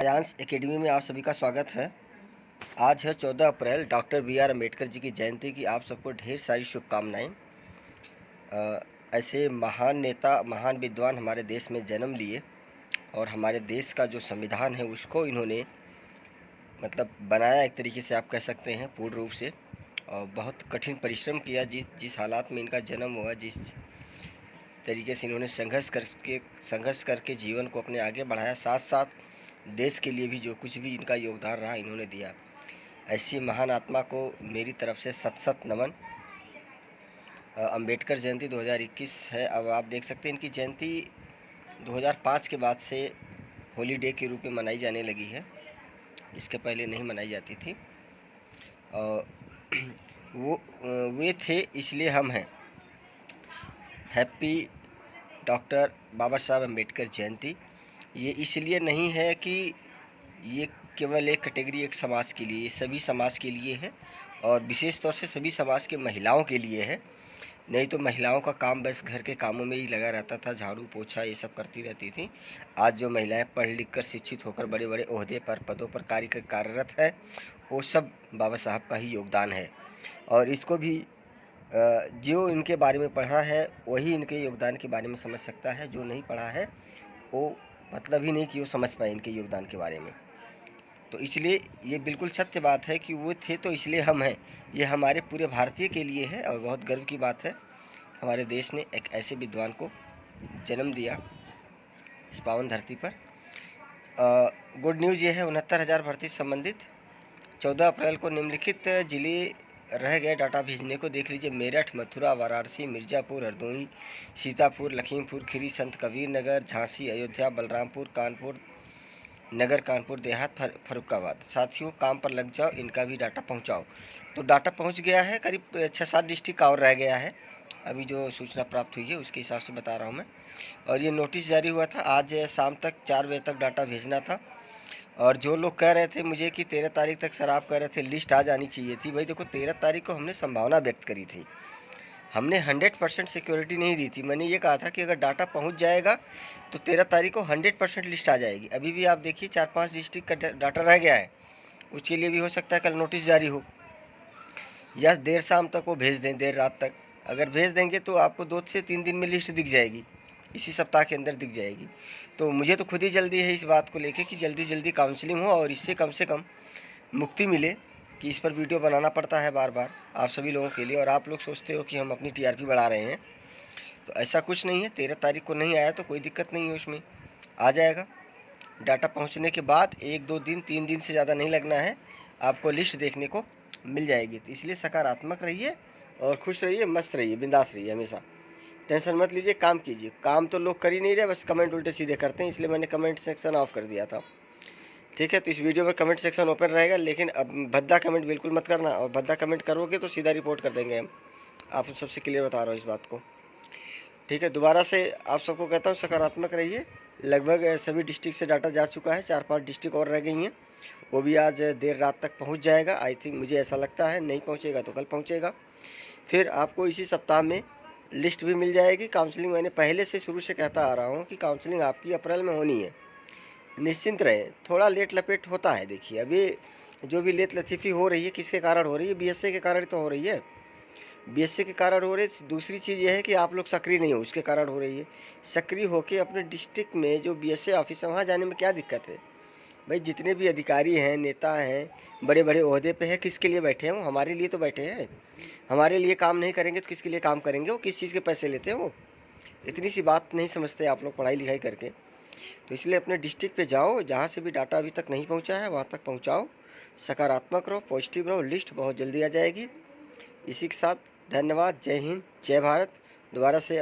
Aayansh academy में आप सभी का स्वागत है। आज है 14 अप्रैल, डॉक्टर बी.आर. अम्बेडकर जी की जयंती की आप सबको ढेर सारी शुभकामनाएं। ऐसे महान नेता, महान विद्वान हमारे देश में जन्म लिए और हमारे देश का जो संविधान है उसको इन्होंने बनाया, एक तरीके से आप कह सकते हैं पूर्ण रूप से। और बहुत कठिन परिश्रम किया, जिस हालात में इनका जन्म हुआ, जिस तरीके से इन्होंने संघर्ष करके जीवन को अपने आगे बढ़ाया, साथ साथ देश के लिए भी जो कुछ भी इनका योगदान रहा इन्होंने दिया। ऐसी महान आत्मा को मेरी तरफ से सत सत नमन। अंबेडकर जयंती 2021 है। अब आप देख सकते हैं इनकी जयंती 2005 के बाद से हॉलीडे के रूप में मनाई जाने लगी है, इसके पहले नहीं मनाई जाती थी। वे थे इसलिए हम हैं। हैप्पी डॉक्टर बाबा साहब अम्बेडकर जयंती। ये इसलिए नहीं है कि ये केवल एक कैटेगरी, एक समाज के लिए, ये सभी समाज के लिए है और विशेष तौर से सभी समाज के महिलाओं के लिए है। नहीं तो महिलाओं का काम बस घर के कामों में ही लगा रहता था, झाड़ू पोछा ये सब करती रहती थी। आज जो महिलाएं पढ़ लिख कर, शिक्षित होकर बड़े बड़े ओहदे पर, पदों पर कार्यरत है, वो सब बाबा साहब का ही योगदान है। और इसको भी जो इनके बारे में पढ़ा है वही इनके योगदान के बारे में समझ सकता है। जो नहीं पढ़ा है वो मतलब ही नहीं कि वो समझ पाए इनके योगदान के बारे में। तो इसलिए ये बिल्कुल सत्य बात है कि वो थे तो इसलिए हम हैं। ये हमारे पूरे भारतीय के लिए है और बहुत गर्व की बात है, हमारे देश ने एक ऐसे विद्वान को जन्म दिया इस पावन धरती पर। गुड न्यूज़ ये है, 69,000 भर्ती संबंधित 14 अप्रैल को निम्नलिखित जिले रह गए डाटा भेजने को। देख लीजिए, मेरठ, मथुरा, वाराणसी, मिर्ज़ापुर, हरदोई, सीतापुर, लखीमपुर खीरी, संत कबीर नगर, झांसी, अयोध्या, बलरामपुर, कानपुर नगर, कानपुर देहात, फर्रुखाबाद। साथियों, काम पर लग जाओ, इनका भी डाटा पहुंचाओ। तो डाटा पहुंच गया है, करीब 6-7 डिस्ट्रिक्ट और रह गया है। अभी जो सूचना प्राप्त हुई है उसके हिसाब से बता रहा हूं मैं। और ये नोटिस जारी हुआ था, आज शाम तक 4 बजे तक डाटा भेजना था। और जो लोग कह रहे थे मुझे कि 13 तारीख तक सर, आप कह रहे थे लिस्ट आ जानी चाहिए थी, भाई देखो 13 तारीख को हमने संभावना व्यक्त करी थी, हमने 100% सिक्योरिटी नहीं दी थी। मैंने ये कहा था कि अगर डाटा पहुंच जाएगा तो 13 तारीख को 100% लिस्ट आ जाएगी। अभी भी आप देखिए 4-5 डिस्ट्रिक्ट का डाटा रह गया है, उसके लिए भी हो सकता है कल नोटिस जारी हो या देर शाम तक वो भेज दें, देर रात तक। अगर भेज देंगे तो आपको 2 से 3 दिन में लिस्ट दिख जाएगी, इसी सप्ताह के अंदर दिख जाएगी। तो मुझे तो खुद ही जल्दी है इस बात को लेके कि जल्दी जल्दी काउंसलिंग हो और इससे कम से कम मुक्ति मिले। कि इस पर वीडियो बनाना पड़ता है बार बार आप सभी लोगों के लिए, और आप लोग सोचते हो कि हम अपनी टीआरपी बढ़ा रहे हैं, तो ऐसा कुछ नहीं है। 13 तारीख को नहीं आया तो कोई दिक्कत नहीं है, उसमें आ जाएगा। डाटा पहुंचने के बाद 1-2 दिन, 3 दिन से ज़्यादा नहीं लगना है, आपको लिस्ट देखने को मिल जाएगी। तो इसलिए सकारात्मक रहिए और खुश रहिए, मस्त रहिए, बिंदास रहिए, हमेशा टेंशन मत लीजिए, काम कीजिए। काम तो लोग कर ही नहीं रहे, बस कमेंट उल्टे सीधे करते हैं, इसलिए मैंने कमेंट सेक्शन ऑफ कर दिया था। ठीक है, तो इस वीडियो में कमेंट सेक्शन ओपन रहेगा, लेकिन अब भद्दा कमेंट बिल्कुल मत करना, और भद्दा कमेंट करोगे तो सीधा रिपोर्ट कर देंगे हम। आप सबसे क्लियर बता रहा हूँ इस बात को। ठीक है, दोबारा से आप सबको कहता हूँ सकारात्मक रहिए। लगभग सभी डिस्ट्रिक्ट से डाटा जा चुका है, 4-5 डिस्ट्रिक्ट और रह गई हैं, वो भी आज देर रात तक पहुँच जाएगा। आई थिंक, मुझे ऐसा लगता है, नहीं पहुँचेगा तो कल पहुँचेगा। फिर आपको इसी सप्ताह में लिस्ट भी मिल जाएगी। काउंसलिंग मैंने पहले से शुरू से कहता आ रहा हूँ कि काउंसलिंग आपकी अप्रैल में होनी है, निश्चिंत रहें। थोड़ा लेट लपेट होता है, देखिए अभी जो भी लेट लतीफ़ी हो रही है किसके कारण हो रही है, बीएसए के कारण तो हो रही है, बीएसए के कारण हो रही है। दूसरी चीज़ यह है कि आप लोग सक्रिय नहीं हो, उसके कारण हो रही है। सक्रिय होकर अपने डिस्ट्रिक्ट में जो बीएसए ऑफिस है वहाँ जाने में क्या दिक्कत है भाई। जितने भी अधिकारी हैं, नेता हैं, बड़े बड़े ओहदे पे हैं, किसके लिए बैठे हैं वो? हमारे लिए तो बैठे हैं। हमारे लिए काम नहीं करेंगे तो किसके लिए काम करेंगे वो? किस चीज़ के पैसे लेते हैं वो? इतनी सी बात नहीं समझते आप लोग पढ़ाई लिखाई करके। तो इसलिए अपने डिस्ट्रिक्ट पे जाओ, जहाँ से भी डाटा अभी तक नहीं पहुँचा है वहाँ तक पहुँचाओ, सकारात्मक रहो, पॉजिटिव रहो, लिस्ट बहुत जल्दी आ जाएगी। इसी के साथ धन्यवाद, जय हिंद, जय भारत। दोबारा से